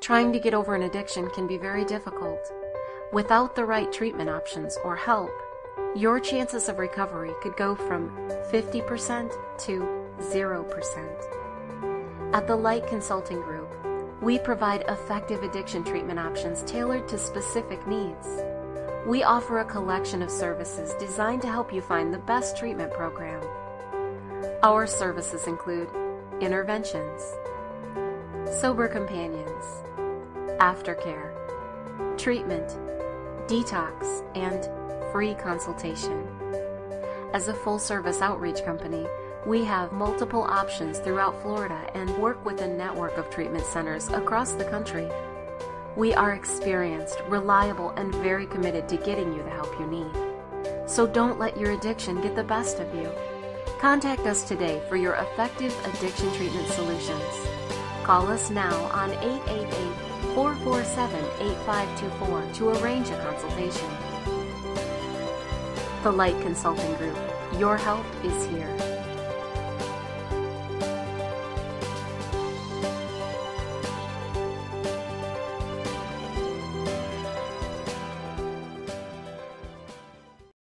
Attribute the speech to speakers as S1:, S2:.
S1: Trying to get over an addiction can be very difficult. Without the right treatment options or help, your chances of recovery could go from 50% to 0%. At the Light Consulting Group, we provide effective addiction treatment options tailored to specific needs. We offer a collection of services designed to help you find the best treatment program. Our services include interventions, sober companions, aftercare, treatment, detox, and free consultation. As a full-service outreach company, we have multiple options throughout Florida and work with a network of treatment centers across the country. We are experienced, reliable, and very committed to getting you the help you need. So don't let your addiction get the best of you. Contact us today for your effective addiction treatment solutions. Call us now on 888-447-8524 to arrange a consultation. The Light Consulting Group, your help is here.